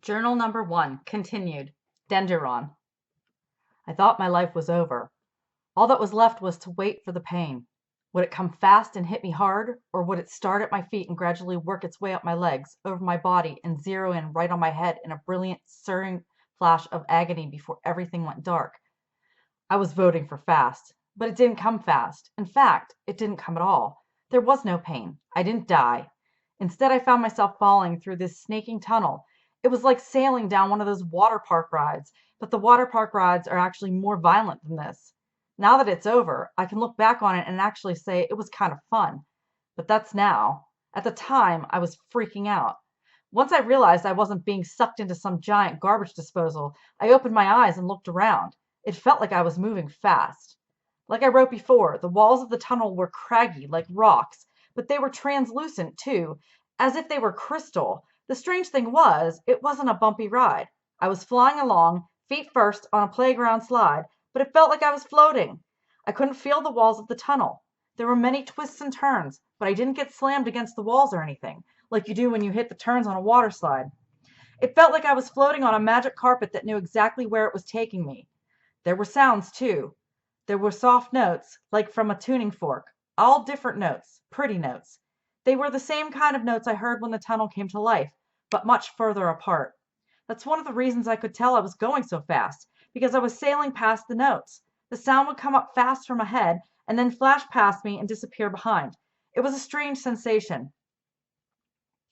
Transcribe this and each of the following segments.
Journal number 1, continued. Dendron. I thought my life was over. All that was left was to wait for the pain. Would it come fast and hit me hard, or would it start at my feet and gradually work its way up my legs, over my body, and zero in right on my head in a brilliant, searing flash of agony before everything went dark? I was voting for fast, but it didn't come fast. In fact, it didn't come at all. There was no pain. I didn't die. Instead, I found myself falling through this snaking tunnel. It was like sailing down one of those water park rides, but the water park rides are actually more violent than this. Now that it's over, I can look back on it and actually say it was kind of fun. But that's now. At the time, I was freaking out. Once I realized I wasn't being sucked into some giant garbage disposal, I opened my eyes and looked around. It felt like I was moving fast. Like I wrote before, the walls of the tunnel were craggy like rocks, but they were translucent too, as if they were crystal. The strange thing was, it wasn't a bumpy ride. I was flying along, feet first, on a playground slide, but it felt like I was floating. I couldn't feel the walls of the tunnel. There were many twists and turns, but I didn't get slammed against the walls or anything, like you do when you hit the turns on a water slide. It felt like I was floating on a magic carpet that knew exactly where it was taking me. There were sounds, too. There were soft notes, like from a tuning fork. All different notes, pretty notes. They were the same kind of notes I heard when the tunnel came to life, but much further apart. That's one of the reasons I could tell I was going so fast, because I was sailing past the notes. The sound would come up fast from ahead and then flash past me and disappear behind. It was a strange sensation.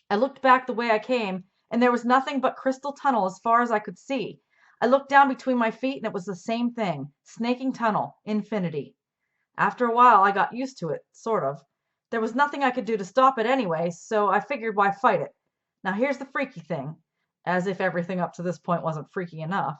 I looked back the way I came, and there was nothing but crystal tunnel as far as I could see. I looked down between my feet, and it was the same thing. Snaking tunnel, infinity. After a while, I got used to it, sort of. There was nothing I could do to stop it anyway, so I figured why fight it. Now here's the freaky thing. As if everything up to this point wasn't freaky enough.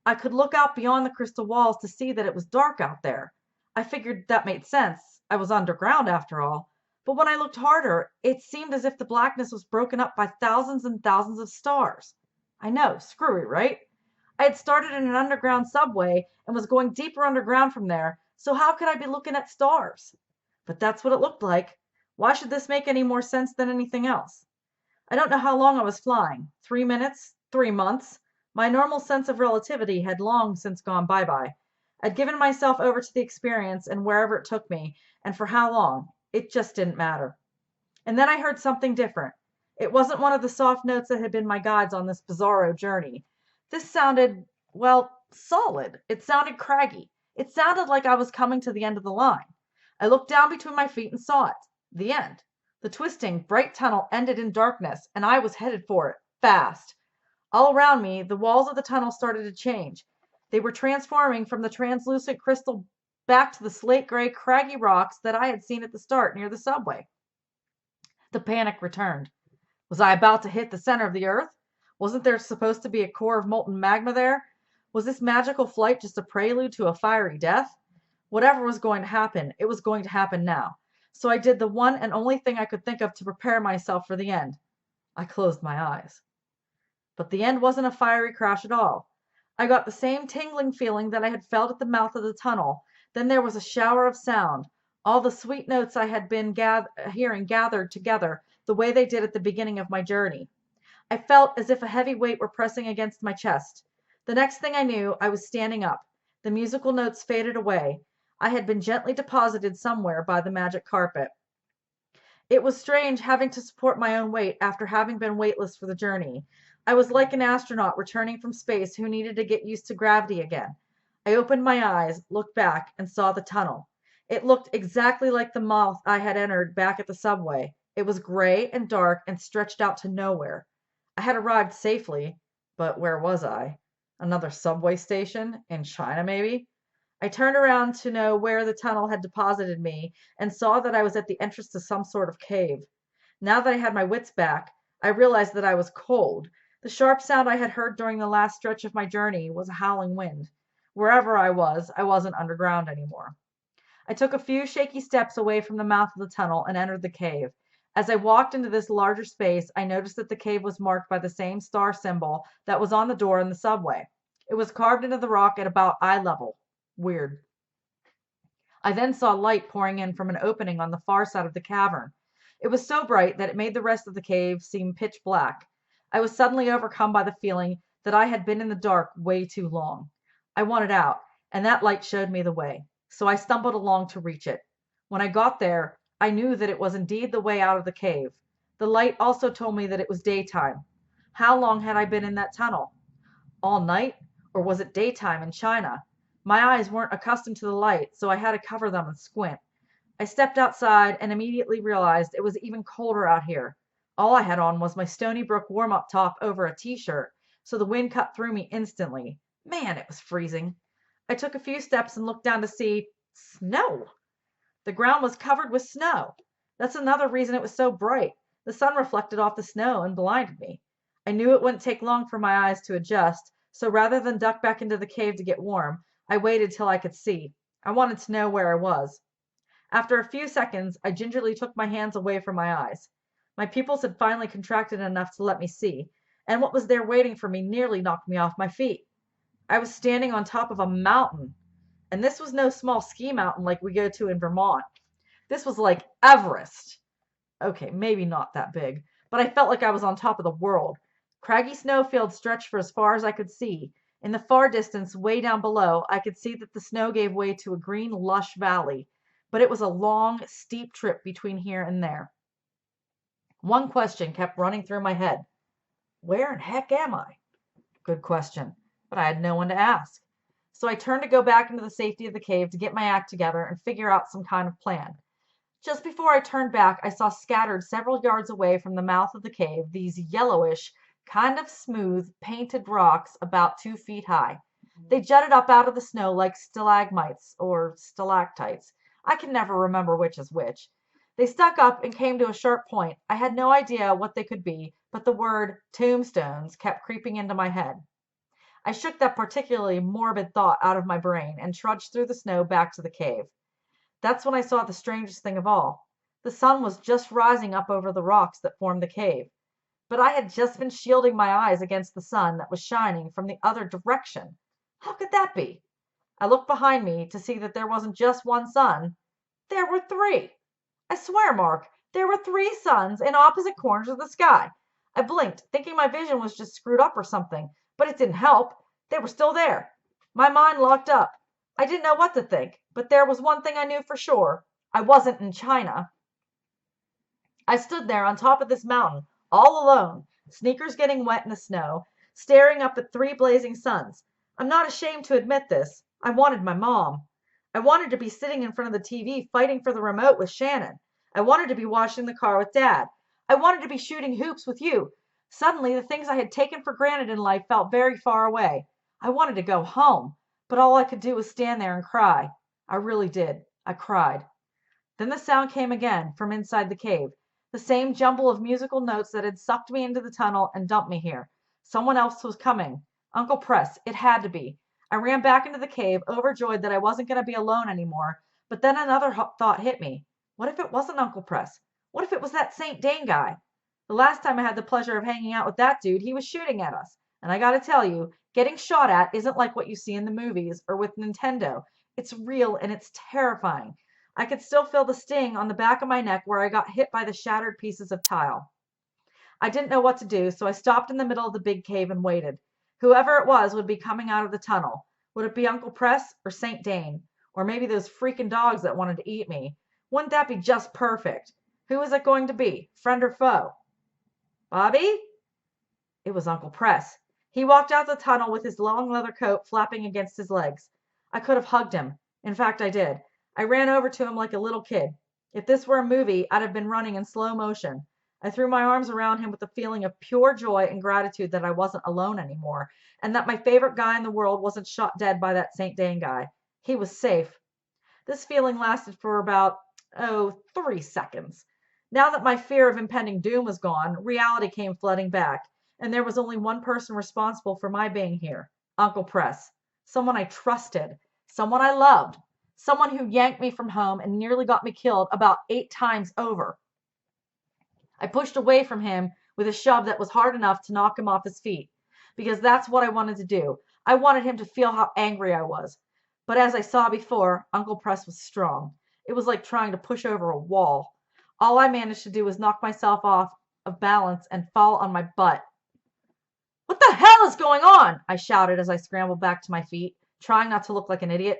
I could look out beyond the crystal walls to see that it was dark out there. I figured that made sense. I was underground after all. But when I looked harder, it seemed as if the blackness was broken up by thousands and thousands of stars. I know, screwy, right? I had started in an underground subway and was going deeper underground from there, so how could I be looking at stars? But that's what it looked like. Why should this make any more sense than anything else? I don't know how long I was flying. 3 minutes? 3 months? My normal sense of relativity had long since gone bye-bye. I'd given myself over to the experience and wherever it took me, and for how long, it just didn't matter. And then I heard something different. It wasn't one of the soft notes that had been my guides on this bizarro journey. This sounded, well, solid. It sounded craggy. It sounded like I was coming to the end of the line. I looked down between my feet and saw it. The end. The twisting, bright tunnel ended in darkness, and I was headed for it, fast. All around me, the walls of the tunnel started to change. They were transforming from the translucent crystal back to the slate gray, craggy rocks that I had seen at the start near the subway. The panic returned. Was I about to hit the center of the earth? Wasn't there supposed to be a core of molten magma there? Was this magical flight just a prelude to a fiery death? Whatever was going to happen, it was going to happen now. So I did the one and only thing I could think of to prepare myself for the end. I closed my eyes. But the end wasn't a fiery crash at all. I got the same tingling feeling that I had felt at the mouth of the tunnel. Then there was a shower of sound. All the sweet notes I had been hearing gathered together the way they did at the beginning of my journey. I felt as if a heavy weight were pressing against my chest. The next thing I knew, I was standing up. The musical notes faded away. I had been gently deposited somewhere by the magic carpet. It was strange having to support my own weight after having been weightless for the journey. I was like an astronaut returning from space who needed to get used to gravity again. I opened my eyes, looked back, and saw the tunnel. It looked exactly like the mouth I had entered back at the subway. It was gray and dark and stretched out to nowhere. I had arrived safely, but where was I? Another subway station? In China, maybe? I turned around to know where the tunnel had deposited me and saw that I was at the entrance to some sort of cave. Now that I had my wits back, I realized that I was cold. The sharp sound I had heard during the last stretch of my journey was a howling wind. Wherever I wasn't underground anymore. I took a few shaky steps away from the mouth of the tunnel and entered the cave. As I walked into this larger space, I noticed that the cave was marked by the same star symbol that was on the door in the subway. It was carved into the rock at about eye level. Weird. I then saw light pouring in from an opening on the far side of the cavern. It was so bright that it made the rest of the cave seem pitch black. I was suddenly overcome by the feeling that I had been in the dark way too long. I wanted out, and that light showed me the way, so I stumbled along to reach it. When I got there, I knew that it was indeed the way out of the cave. The light also told me that it was daytime. How long had I been in that tunnel? All night? Or was it daytime in China? My eyes weren't accustomed to the light, so I had to cover them and squint. I stepped outside and immediately realized it was even colder out here. All I had on was my Stony Brook warm-up top over a t-shirt, so the wind cut through me instantly. Man, it was freezing. I took a few steps and looked down to see snow. The ground was covered with snow. That's another reason it was so bright. The sun reflected off the snow and blinded me. I knew it wouldn't take long for my eyes to adjust, so rather than duck back into the cave to get warm, I waited till I could see. I wanted to know where I was. After a few seconds, I gingerly took my hands away from my eyes. My pupils had finally contracted enough to let me see, and what was there waiting for me nearly knocked me off my feet. I was standing on top of a mountain, and this was no small ski mountain like we go to in Vermont. This was like Everest. Okay, maybe not that big, but I felt like I was on top of the world. Craggy snowfields stretched for as far as I could see. In the far distance, way down below, I could see that the snow gave way to a green, lush valley, but it was a long, steep trip between here and there. One question kept running through my head. Where in heck am I? Good question, but I had no one to ask. So I turned to go back into the safety of the cave to get my act together and figure out some kind of plan. Just before I turned back, I saw scattered several yards away from the mouth of the cave these yellowish, kind of smooth, painted rocks about 2 feet high. They jutted up out of the snow like stalagmites or stalactites. I can never remember which is which. They stuck up and came to a sharp point. I had no idea what they could be, but the word tombstones kept creeping into my head. I shook that particularly morbid thought out of my brain and trudged through the snow back to the cave. That's when I saw the strangest thing of all. The sun was just rising up over the rocks that formed the cave, but I had just been shielding my eyes against the sun that was shining from the other direction. How could that be? I looked behind me to see that there wasn't just one sun. There were three. I swear, Mark, there were 3 suns in opposite corners of the sky. I blinked, thinking my vision was just screwed up or something, but it didn't help. They were still there. My mind locked up. I didn't know what to think, but there was one thing I knew for sure. I wasn't in China. I stood there on top of this mountain, all alone, sneakers getting wet in the snow, staring up at 3 blazing suns. I'm not ashamed to admit this. I wanted my mom. I wanted to be sitting in front of the TV fighting for the remote with Shannon. I wanted to be washing the car with Dad. I wanted to be shooting hoops with you. Suddenly, the things I had taken for granted in life felt very far away. I wanted to go home, but all I could do was stand there and cry. I really did. I cried. Then the sound came again from inside the cave, the same jumble of musical notes that had sucked me into the tunnel and dumped me here. Someone else was coming. Uncle Press. It had to be. I ran back into the cave, overjoyed that I wasn't going to be alone anymore, but then another thought hit me. What if it wasn't Uncle Press? What if it was that St. Dane guy? The last time I had the pleasure of hanging out with that dude, he was shooting at us. And I gotta tell you, getting shot at isn't like what you see in the movies or with Nintendo. It's real and it's terrifying. I could still feel the sting on the back of my neck where I got hit by the shattered pieces of tile. I didn't know what to do, so I stopped in the middle of the big cave and waited. Whoever it was would be coming out of the tunnel. Would it be Uncle Press or St. Dane? Or maybe those freaking dogs that wanted to eat me? Wouldn't that be just perfect? Who was it going to be? Friend or foe? Bobby? It was Uncle Press. He walked out the tunnel with his long leather coat flapping against his legs. I could have hugged him. In fact, I did. I ran over to him like a little kid. If this were a movie, I'd have been running in slow motion. I threw my arms around him with a feeling of pure joy and gratitude that I wasn't alone anymore, and that my favorite guy in the world wasn't shot dead by that St. Dane guy. He was safe. This feeling lasted for about, 3 seconds. Now that my fear of impending doom was gone, reality came flooding back, and there was only one person responsible for my being here, Uncle Press. Someone I trusted, someone I loved, someone who yanked me from home and nearly got me killed about 8 times over. I pushed away from him with a shove that was hard enough to knock him off his feet, because that's what I wanted to do. I wanted him to feel how angry I was. But as I saw before, Uncle Press was strong. It was like trying to push over a wall. All I managed to do was knock myself off of balance and fall on my butt. is going on? I shouted as I scrambled back to my feet, trying not to look like an idiot.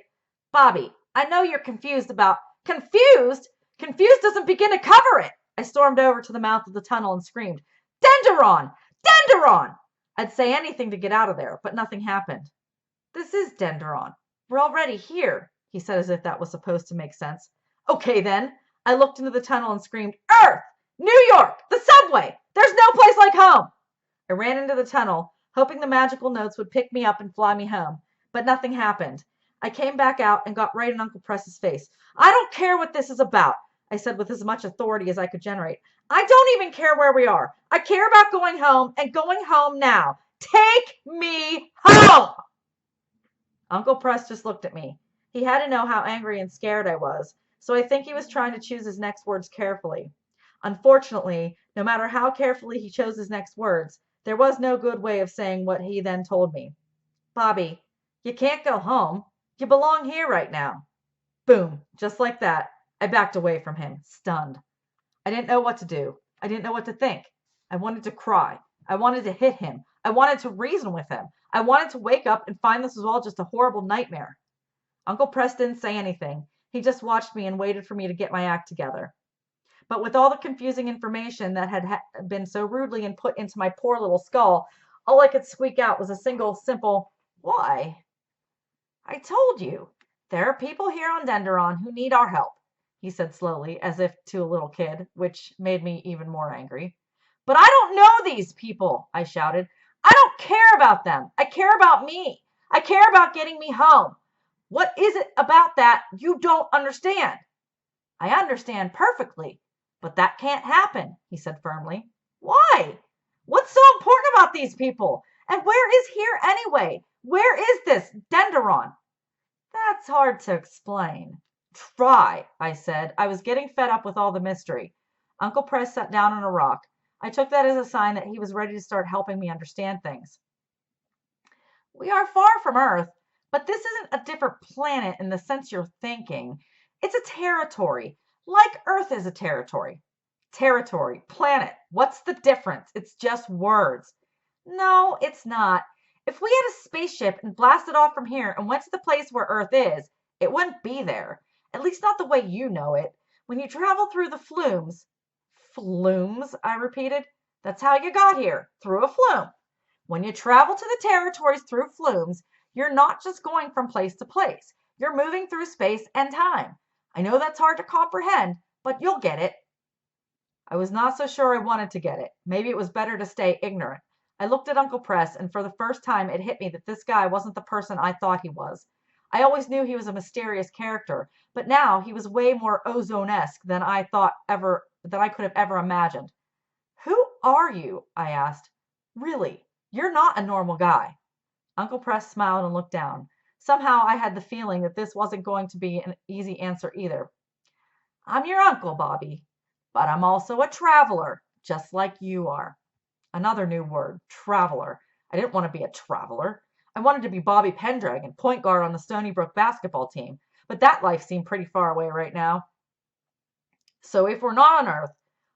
Bobby, I know you're confused about... Confused? Confused doesn't begin to cover it. I stormed over to the mouth of the tunnel and screamed, Denderon! Denderon! I'd say anything to get out of there, but nothing happened. This is Denderon. We're already here, he said as if that was supposed to make sense. Okay then. I looked into the tunnel and screamed, Earth! New York! The subway! There's no place like home! I ran into the tunnel, hoping the magical notes would pick me up and fly me home, but nothing happened. I came back out and got right in Uncle Press's face. I don't care what this is about, I said with as much authority as I could generate. I don't even care where we are. I care about going home and going home now. Take me home! Uncle Press just looked at me. He had to know how angry and scared I was, so I think he was trying to choose his next words carefully. Unfortunately, no matter how carefully he chose his next words, there was no good way of saying what he then told me. Bobby, you can't go home. You belong here right now. Boom, just like that. I backed away from him, stunned. I didn't know what to do. I didn't know what to think. I wanted to cry. I wanted to hit him. I wanted to reason with him. I wanted to wake up and find this was all just a horrible nightmare. Uncle Press didn't say anything. He just watched me and waited for me to get my act together. But with all the confusing information that had been so rudely input into my poor little skull, all I could squeak out was a single, simple, why? I told you, there are people here on Denderon who need our help, he said slowly, as if to a little kid, which made me even more angry. But I don't know these people, I shouted. I don't care about them. I care about me. I care about getting me home. What is it about that you don't understand? I understand perfectly, but that can't happen, he said firmly. Why? What's so important about these people? And where is here anyway? Where is this Denderon? That's hard to explain. Try, I said. I was getting fed up with all the mystery. Uncle Press sat down on a rock. I took that as a sign that he was ready to start helping me understand things. We are far from Earth, but this isn't a different planet in the sense you're thinking. It's a territory, like Earth is a territory. Territory, planet, what's the difference? It's just words. No, it's not. If we had a spaceship and blasted off from here and went to the place where Earth is, it wouldn't be there. At least not the way you know it. When you travel through the flumes... Flumes, I repeated. That's how you got here, through a flume. When you travel to the territories through flumes, you're not just going from place to place. You're moving through space and time. I know that's hard to comprehend, but you'll get it. I was not so sure I wanted to get it. Maybe it was better to stay ignorant. I looked at Uncle Press, and for the first time it hit me that this guy wasn't the person I thought he was. I always knew he was a mysterious character, but now he was way more Ozone-esque than I could have ever imagined. Who are you? I asked. Really, you're not a normal guy. Uncle Press smiled and looked down. Somehow I had the feeling that this wasn't going to be an easy answer either. I'm your uncle, Bobby, but I'm also a traveler, just like you are. Another new word, traveler. I didn't want to be a traveler. I wanted to be Bobby Pendragon, point guard on the Stony Brook basketball team, but that life seemed pretty far away right now. So if we're not on Earth,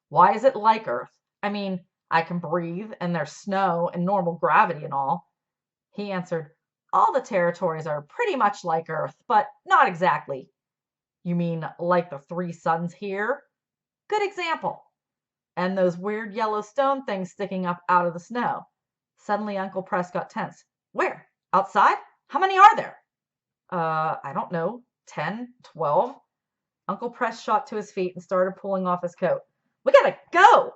why is it like Earth? I mean, I can breathe, and there's snow and normal gravity and all. He answered, all the territories are pretty much like Earth, but not exactly. You mean like the three suns here? Good example. And those weird yellow stone things sticking up out of the snow. Suddenly Uncle Press got tense. Where? Outside? How many are there? I don't know. 10, 12. Uncle Press shot to his feet and started pulling off his coat. We gotta go!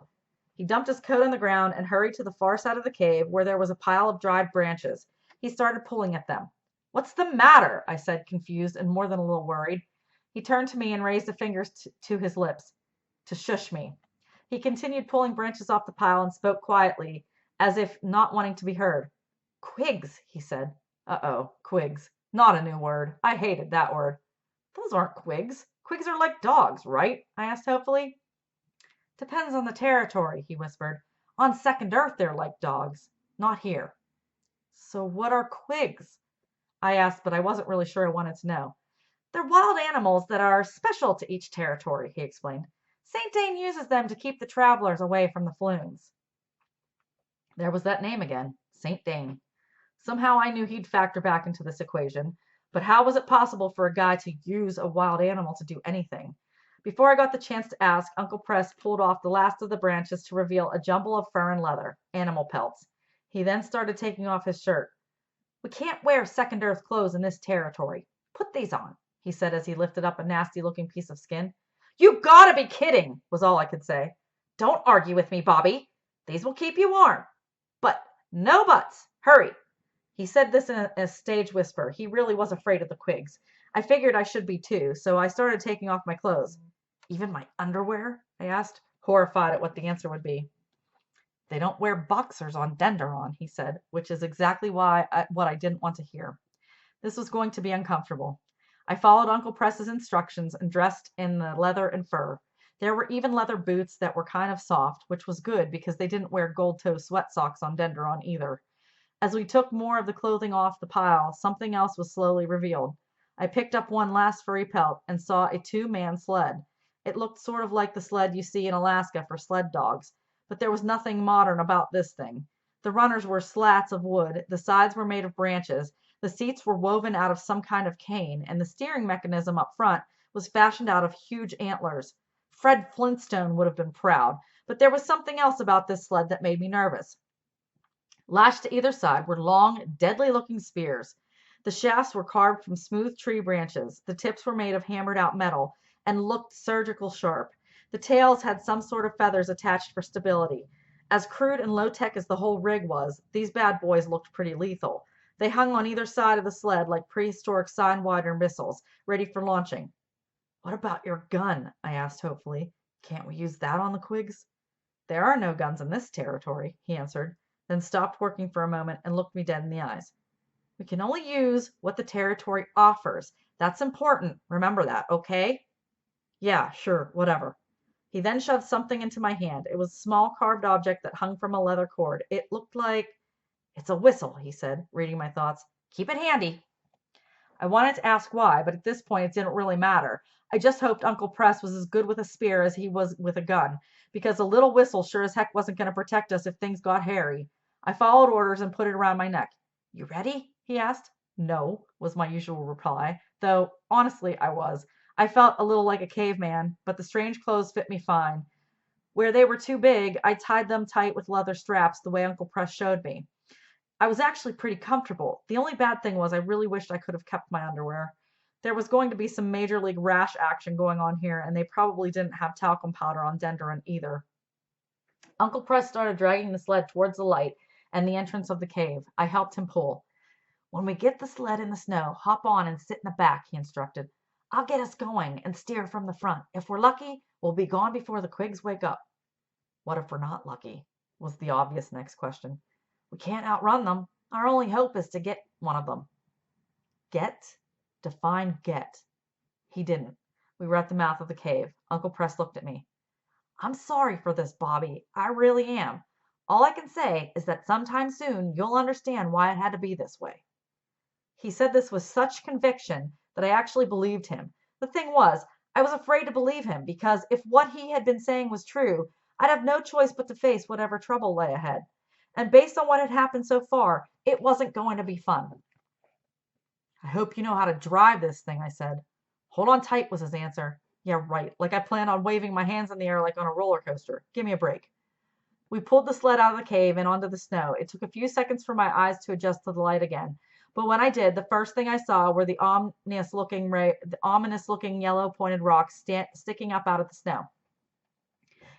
He dumped his coat on the ground and hurried to the far side of the cave where there was a pile of dried branches. He started pulling at them. What's the matter? I said, confused and more than a little worried. He turned to me and raised a finger to his lips to shush me. He continued pulling branches off the pile and spoke quietly, as if not wanting to be heard. Quigs, he said. Uh-oh, quigs. Not a new word. I hated that word. Those aren't quigs. Quigs are like dogs, right? I asked hopefully. Depends on the territory, he whispered. On Second Earth, they're like dogs. Not here. So what are quigs? I asked, but I wasn't really sure I wanted to know. They're wild animals that are special to each territory, he explained. St. Dane uses them to keep the travelers away from the flumes. There was that name again, St. Dane. Somehow I knew he'd factor back into this equation, but how was it possible for a guy to use a wild animal to do anything? Before I got the chance to ask, Uncle Press pulled off the last of the branches to reveal a jumble of fur and leather, animal pelts. He then started taking off his shirt. We can't wear second earth clothes in this territory. Put these on, he said as he lifted up a nasty looking piece of skin. You gotta be kidding, was all I could say. Don't argue with me, Bobby. These will keep you warm. But no buts. Hurry. He said this in a stage whisper. He really was afraid of the Quigs. I figured I should be too, so I started taking off my clothes. Even my underwear? I asked, horrified at what the answer would be. They don't wear boxers on Denderon, he said, which is exactly what I didn't want to hear. This was going to be uncomfortable. I followed Uncle Press's instructions and dressed in the leather and fur. There were even leather boots that were kind of soft, which was good because they didn't wear gold toe sweat socks on Denderon either. As we took more of the clothing off the pile, something else was slowly revealed. I picked up one last furry pelt and saw a two-man sled. It looked sort of like the sled you see in Alaska for sled dogs, but there was nothing modern about this thing. The runners were slats of wood, the sides were made of branches, the seats were woven out of some kind of cane, and the steering mechanism up front was fashioned out of huge antlers. Fred Flintstone would have been proud, but there was something else about this sled that made me nervous. Lashed to either side were long, deadly-looking spears. The shafts were carved from smooth tree branches, the tips were made of hammered-out metal, and looked surgical sharp. The tails had some sort of feathers attached for stability. As crude and low-tech as the whole rig was, these bad boys looked pretty lethal. They hung on either side of the sled like prehistoric Sidewinder missiles, ready for launching. What about your gun? I asked hopefully. Can't we use that on the Quigs? There are no guns in this territory, he answered, then stopped working for a moment and looked me dead in the eyes. We can only use what the territory offers. That's important. Remember that, okay? Yeah, sure, whatever. He then shoved something into my hand. It was a small carved object that hung from a leather cord. It looked like... It's a whistle, he said, reading my thoughts. Keep it handy. I wanted to ask why, but at this point it didn't really matter. I just hoped Uncle Press was as good with a spear as he was with a gun, because a little whistle sure as heck wasn't going to protect us if things got hairy. I followed orders and put it around my neck. You ready? He asked. No, was my usual reply, though honestly I was. I felt a little like a caveman, but the strange clothes fit me fine. Where they were too big, I tied them tight with leather straps the way Uncle Press showed me. I was actually pretty comfortable. The only bad thing was I really wished I could have kept my underwear. There was going to be some major league rash action going on here, and they probably didn't have talcum powder on Denderon either. Uncle Press started dragging the sled towards the light and the entrance of the cave. I helped him pull. When we get the sled in the snow, hop on and sit in the back, he instructed. I'll get us going and steer from the front. If we're lucky, we'll be gone before the Quigs wake up. What if we're not lucky? Was the obvious next question. We can't outrun them. Our only hope is to get one of them. Get? Define get. He didn't. We were at the mouth of the cave. Uncle Press looked at me. I'm sorry for this, Bobby. I really am. All I can say is that sometime soon you'll understand why it had to be this way. He said this with such conviction that I actually believed him. The thing was, I was afraid to believe him because if what he had been saying was true, I'd have no choice but to face whatever trouble lay ahead. And based on what had happened so far, it wasn't going to be fun. I hope you know how to drive this thing, I said. Hold on tight, was his answer. Yeah, right, like I plan on waving my hands in the air like on a roller coaster. Give me a break. We pulled the sled out of the cave and onto the snow. It took a few seconds for my eyes to adjust to the light again. But when I did, the first thing I saw were the ominous-looking yellow-pointed rocks sticking up out of the snow.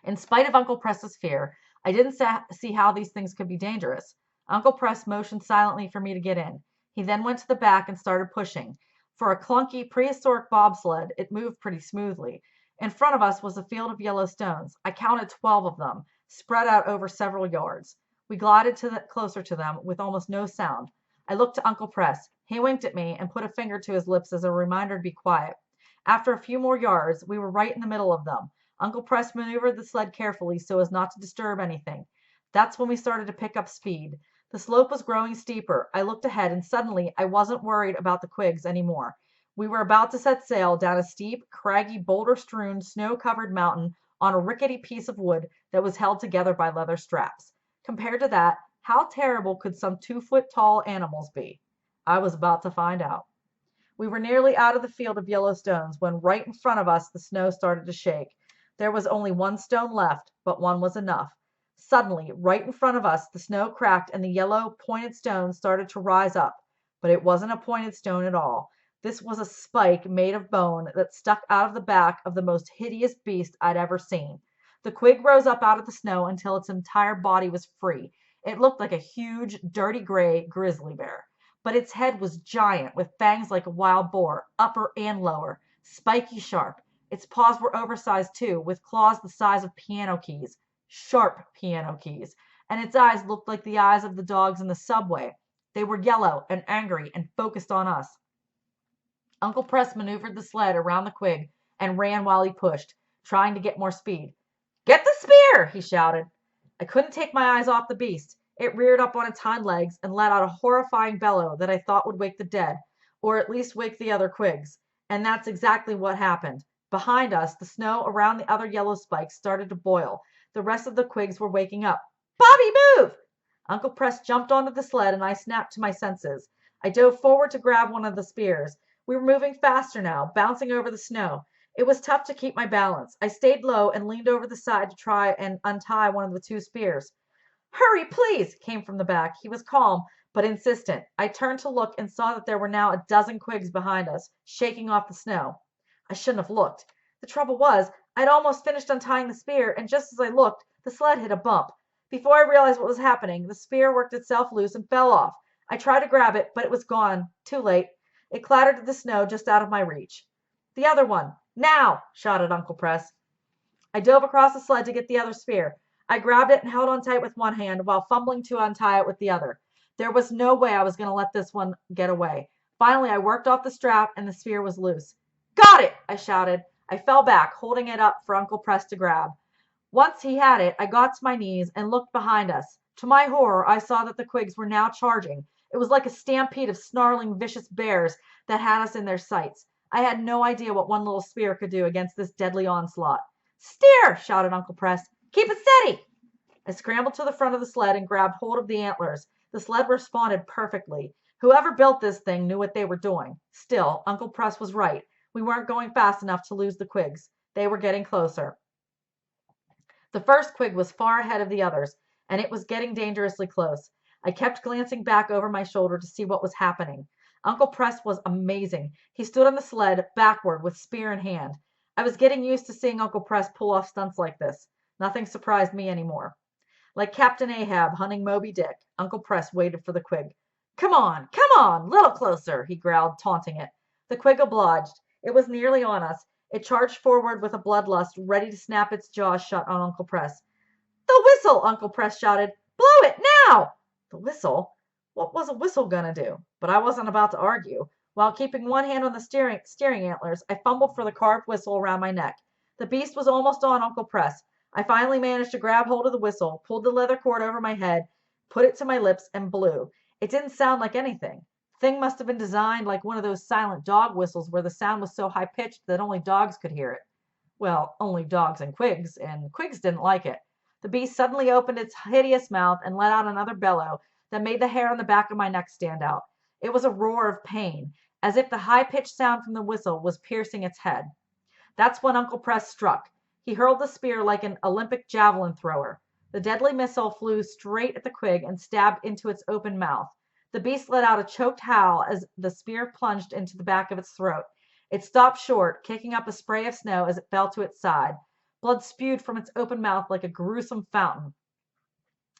In spite of Uncle Press's fear, I didn't see how these things could be dangerous. Uncle Press motioned silently for me to get in. He then went to the back and started pushing. For a clunky, prehistoric bobsled, it moved pretty smoothly. In front of us was a field of yellow stones. I counted 12 of them, spread out over several yards. We glided closer to them with almost no sound. I looked to Uncle Press. He winked at me and put a finger to his lips as a reminder to be quiet. After a few more yards, we were right in the middle of them. Uncle Press maneuvered the sled carefully so as not to disturb anything. That's when we started to pick up speed. The slope was growing steeper. I looked ahead and suddenly I wasn't worried about the Quigs anymore. We were about to set sail down a steep, craggy, boulder-strewn, snow-covered mountain on a rickety piece of wood that was held together by leather straps. Compared to that, How terrible could some 2-foot-tall animals be? I was about to find out. We were nearly out of the field of yellow stones when right in front of us the snow started to shake. There was only one stone left, but one was enough. Suddenly, right in front of us, the snow cracked and the yellow pointed stone started to rise up. But it wasn't a pointed stone at all. This was a spike made of bone that stuck out of the back of the most hideous beast I'd ever seen. The quig rose up out of the snow until its entire body was free. It looked like a huge, dirty gray grizzly bear. But its head was giant, with fangs like a wild boar, upper and lower, spiky sharp. Its paws were oversized too, with claws the size of piano keys, sharp piano keys, and its eyes looked like the eyes of the dogs in the subway. They were yellow and angry and focused on us. Uncle Press maneuvered the sled around the quig and ran while he pushed, trying to get more speed. "Get the spear!" he shouted. I couldn't take my eyes off the beast. It reared up on its hind legs and let out a horrifying bellow that I thought would wake the dead, or at least wake the other quigs. And that's exactly what happened. Behind us, the snow around the other yellow spikes started to boil. The rest of the quigs were waking up. "Bobby, move!" Uncle Press jumped onto the sled and I snapped to my senses. I dove forward to grab one of the spears. We were moving faster now, bouncing over the snow. It was tough to keep my balance. I stayed low and leaned over the side to try and untie one of the 2 spears. "Hurry, please!" came from the back. He was calm, but insistent. I turned to look and saw that there were now a dozen quigs behind us, shaking off the snow. I shouldn't have looked. The trouble was, I'd almost finished untying the spear, and just as I looked, the sled hit a bump. Before I realized what was happening, the spear worked itself loose and fell off. I tried to grab it, but it was gone. Too late. It clattered to the snow just out of my reach. "The other one! Now!" shouted Uncle Press. I dove across the sled to get the other spear. I grabbed it and held on tight with one hand while fumbling to untie it with the other. There was no way I was going to let this one get away. Finally, I worked off the strap and the spear was loose. "Got it!" I shouted. I fell back, holding it up for Uncle Press to grab. Once he had it, I got to my knees and looked behind us. To my horror, I saw that the quigs were now charging. It was like a stampede of snarling, vicious bears that had us in their sights. I had no idea what one little spear could do against this deadly onslaught. "Steer!" shouted Uncle Press. "Keep it steady!" I scrambled to the front of the sled and grabbed hold of the antlers. The sled responded perfectly. Whoever built this thing knew what they were doing. Still, Uncle Press was right. We weren't going fast enough to lose the quigs. They were getting closer. The first quig was far ahead of the others, and it was getting dangerously close. I kept glancing back over my shoulder to see what was happening. Uncle Press was amazing. He stood on the sled, backward, with spear in hand. I was getting used to seeing Uncle Press pull off stunts like this. Nothing surprised me anymore. Like Captain Ahab hunting Moby Dick, Uncle Press waited for the quig. Come on, little closer," he growled, taunting it. The quig obliged. It was nearly on us. It charged forward with a bloodlust, ready to snap its jaws shut on Uncle Press. "The whistle!" Uncle Press shouted. "Blow it, now!" The whistle? What was a whistle gonna do? But I wasn't about to argue. While keeping one hand on the steering antlers, I fumbled for the carved whistle around my neck. The beast was almost on Uncle Press. I finally managed to grab hold of the whistle, pulled the leather cord over my head, put it to my lips, and blew. It didn't sound like anything. The thing must have been designed like one of those silent dog whistles where the sound was so high-pitched that only dogs could hear it. Well, only dogs and quigs didn't like it. The beast suddenly opened its hideous mouth and let out another bellow that made the hair on the back of my neck stand out. It was a roar of pain, as if the high-pitched sound from the whistle was piercing its head. That's when Uncle Press struck. He hurled the spear like an Olympic javelin thrower. The deadly missile flew straight at the quig and stabbed into its open mouth. The beast let out a choked howl as the spear plunged into the back of its throat. It stopped short, kicking up a spray of snow as it fell to its side. Blood spewed from its open mouth like a gruesome fountain.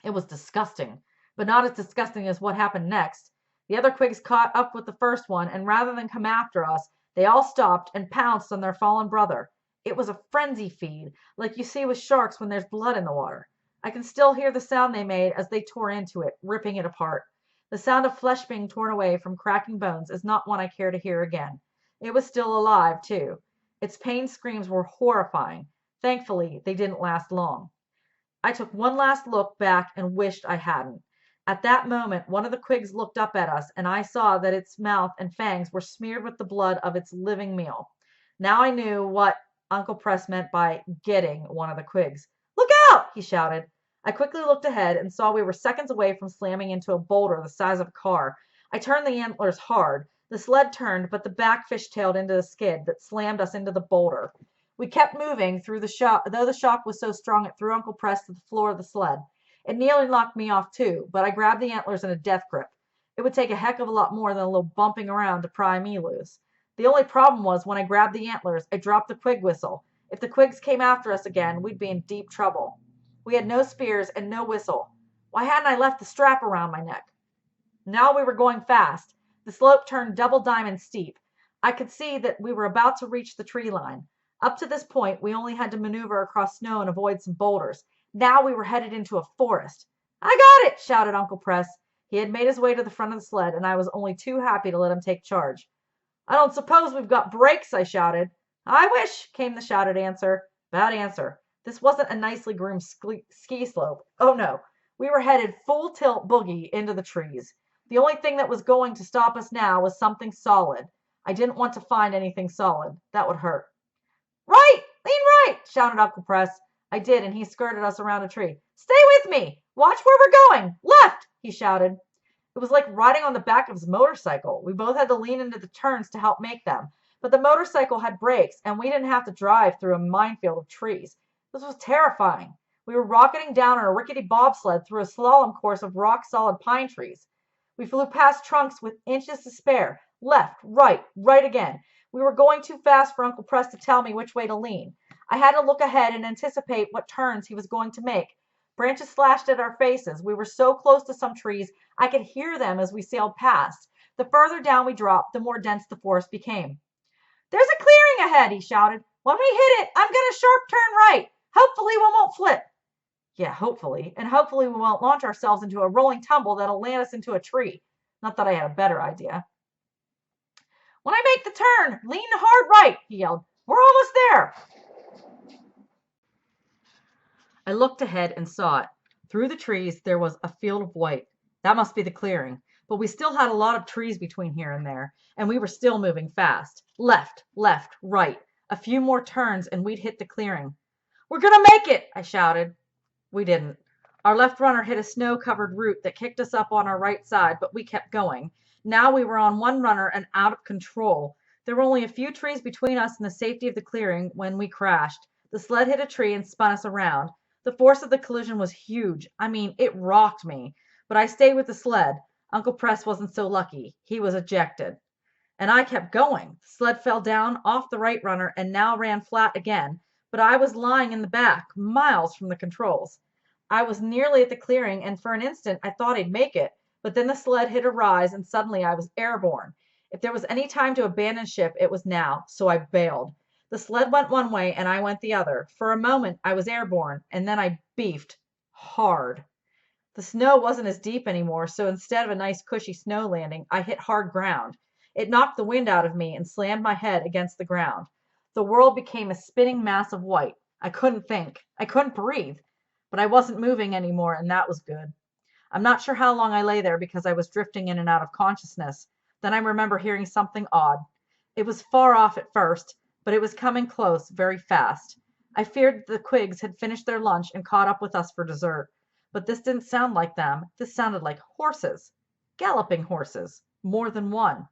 It was disgusting, but not as disgusting as what happened next. The other quigs caught up with the first one, and rather than come after us, they all stopped and pounced on their fallen brother. It was a frenzy feed, like you see with sharks when there's blood in the water. I can still hear the sound they made as they tore into it, ripping it apart. The sound of flesh being torn away from cracking bones is not one I care to hear again. It was still alive, too. Its pain screams were horrifying. Thankfully, they didn't last long. I took one last look back and wished I hadn't. At that moment, one of the quigs looked up at us, and I saw that its mouth and fangs were smeared with the blood of its living meal. Now I knew what Uncle Press meant by getting one of the quigs. "Look out!" he shouted. I quickly looked ahead and saw we were seconds away from slamming into a boulder the size of a car. I turned the antlers hard. The sled turned, but the back fishtailed into the skid that slammed us into the boulder. We kept moving through the shock, though the shock was so strong it threw Uncle Press to the floor of the sled. It nearly knocked me off too, but I grabbed the antlers in a death grip. It would take a heck of a lot more than a little bumping around to pry me loose. The only problem was when I grabbed the antlers, I dropped the quig whistle. If the quigs came after us again, we'd be in deep trouble. We had no spears and no whistle. Why hadn't I left the strap around my neck? Now we were going fast. The slope turned double diamond steep. I could see that we were about to reach the tree line. Up to this point, we only had to maneuver across snow and avoid some boulders. Now we were headed into a forest. I got it, shouted Uncle Press. He had made his way to the front of the sled, and I was only too happy to let him take charge. I don't suppose we've got brakes, I shouted. I wish, came the shouted answer. Bad answer. This wasn't a nicely groomed ski slope. Oh no, we were headed full tilt boogie into the trees. The only thing that was going to stop us now was something solid. I didn't want to find anything solid. That would hurt. Right! Lean right! Shouted Uncle Press. I did, and he skirted us around a tree. Stay with me! Watch where we're going! Left! He shouted. It was like riding on the back of his motorcycle. We both had to lean into the turns to help make them. But the motorcycle had brakes, and we didn't have to drive through a minefield of trees. This was terrifying. We were rocketing down on a rickety bobsled through a slalom course of rock-solid pine trees. We flew past trunks with inches to spare. Left, right again. We were going too fast for Uncle Press to tell me which way to lean. I had to look ahead and anticipate what turns he was going to make. Branches slashed at our faces. We were so close to some trees, I could hear them as we sailed past. The further down we dropped, the more dense the forest became. There's a clearing ahead, he shouted. When we hit it, I'm going to sharp turn right. Hopefully we won't flip. Yeah, hopefully. And hopefully we won't launch ourselves into a rolling tumble that'll land us into a tree. Not that I had a better idea. When I make the turn, lean hard right, he yelled. We're almost there. I looked ahead and saw it. Through the trees, there was a field of white. That must be the clearing. But we still had a lot of trees between here and there, and we were still moving fast. Left, right. A few more turns, and we'd hit the clearing. We're going to make it, I shouted. We didn't. Our left runner hit a snow-covered root that kicked us up on our right side, but we kept going. Now we were on one runner and out of control. There were only a few trees between us and the safety of the clearing when we crashed. The sled hit a tree and spun us around. The force of the collision was huge. I mean, it rocked me. But I stayed with the sled. Uncle Press wasn't so lucky. He was ejected. And I kept going. The sled fell down off the right runner and now ran flat again. But I was lying in the back, miles from the controls. I was nearly at the clearing, and for an instant I thought I'd make it. But then the sled hit a rise, and suddenly I was airborne. If there was any time to abandon ship, it was now, so I bailed. The sled went one way, and I went the other. For a moment, I was airborne, and then I beefed hard. The snow wasn't as deep anymore, so instead of a nice cushy snow landing, I hit hard ground. It knocked the wind out of me and slammed my head against the ground. The world became a spinning mass of white. I couldn't think. I couldn't breathe. But I wasn't moving anymore, and that was good. I'm not sure how long I lay there because I was drifting in and out of consciousness. Then I remember hearing something odd. It was far off at first, but it was coming close, very fast. I feared the Quigs had finished their lunch and caught up with us for dessert. But this didn't sound like them. This sounded like horses. Galloping horses. More than one.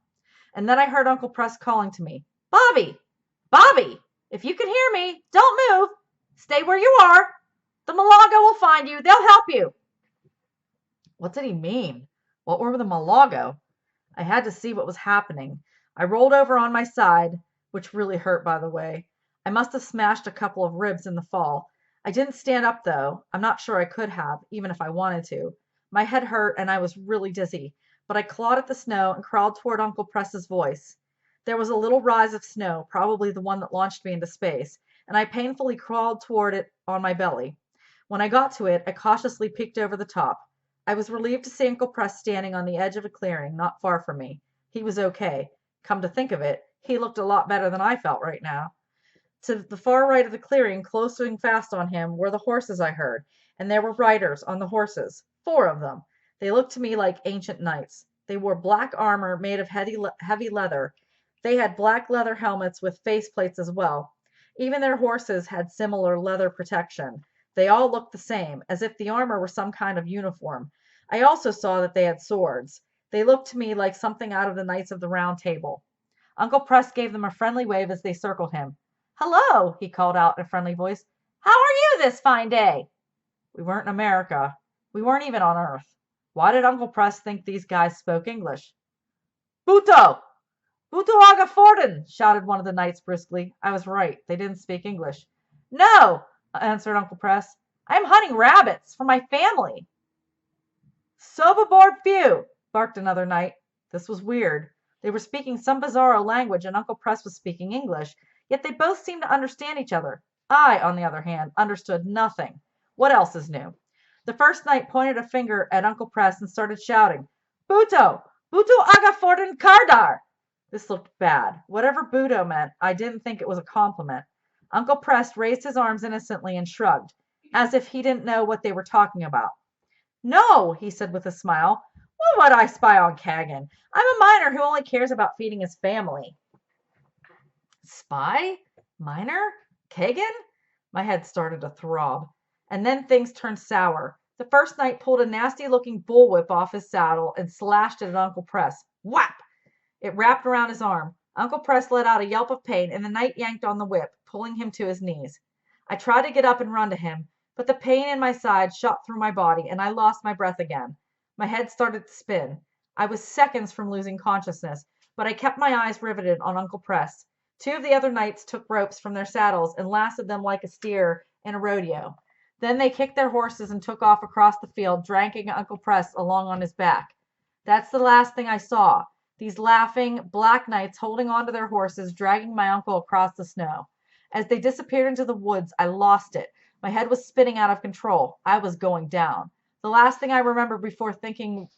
And then I heard Uncle Press calling to me. Bobby! Bobby! If you can hear me, don't move. Stay where you are. The Malaga will find you. They'll help you. What did he mean? What were the Malaga? I had to see what was happening. I rolled over on my side, which really hurt, by the way. I must have smashed a couple of ribs in the fall. I didn't stand up, though. I'm not sure I could have, even if I wanted to. My head hurt, and I was really dizzy, but I clawed at the snow and crawled toward Uncle Press's voice. There was a little rise of snow, probably the one that launched me into space, and I painfully crawled toward it on my belly. When I got to it, I cautiously peeked over the top. I was relieved to see Uncle Press standing on the edge of a clearing, not far from me. He was okay. Come to think of it, he looked a lot better than I felt right now. To the far right of the clearing, closing fast on him, were the horses I heard, and there were riders on the horses, 4 of them. They looked to me like ancient knights. They wore black armor made of heavy leather. They had black leather helmets with faceplates as well. Even their horses had similar leather protection. They all looked the same, as if the armor were some kind of uniform. I also saw that they had swords. They looked to me like something out of the Knights of the Round Table. Uncle Press gave them a friendly wave as they circled him. "Hello," he called out in a friendly voice. "How are you this fine day?" We weren't in America. We weren't even on Earth. Why did Uncle Press think these guys spoke English? "Buto! Buto aga Forden!" shouted one of the knights briskly. I was right. They didn't speak English. "No," answered Uncle Press. "I am hunting rabbits for my family." "Soberboard few," barked another knight. This was weird. They were speaking some bizarro language and Uncle Press was speaking English, yet they both seemed to understand each other. I, on the other hand, understood nothing. What else is new? The first knight pointed a finger at Uncle Press and started shouting, "Buto! Buto aga Forden Kardar!" This looked bad. Whatever Buto meant, I didn't think it was a compliment. Uncle Press raised his arms innocently and shrugged, as if he didn't know what they were talking about. "No," he said with a smile. "What would I spy on Kagan? I'm a miner who only cares about feeding his family." Spy? Miner? Kagan? My head started to throb. And then things turned sour. The first knight pulled a nasty-looking bullwhip off his saddle and slashed it at Uncle Press. Whap! It wrapped around his arm. Uncle Press let out a yelp of pain, and the knight yanked on the whip, pulling him to his knees. I tried to get up and run to him, but the pain in my side shot through my body, and I lost my breath again. My head started to spin. I was seconds from losing consciousness, but I kept my eyes riveted on Uncle Press. Two of the other knights took ropes from their saddles and lassoed them like a steer in a rodeo. Then they kicked their horses and took off across the field, dragging Uncle Press along on his back. That's the last thing I saw. These laughing, black knights holding on to their horses, dragging my uncle across the snow. As they disappeared into the woods, I lost it. My head was spinning out of control. I was going down. The last thing I remembered before thinking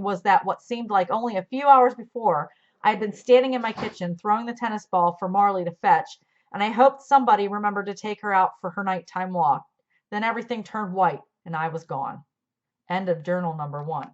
was that what seemed like only a few hours before, I had been standing in my kitchen throwing the tennis ball for Marley to fetch, and I hoped somebody remembered to take her out for her nighttime walk. Then everything turned white, and I was gone. End of journal number 1.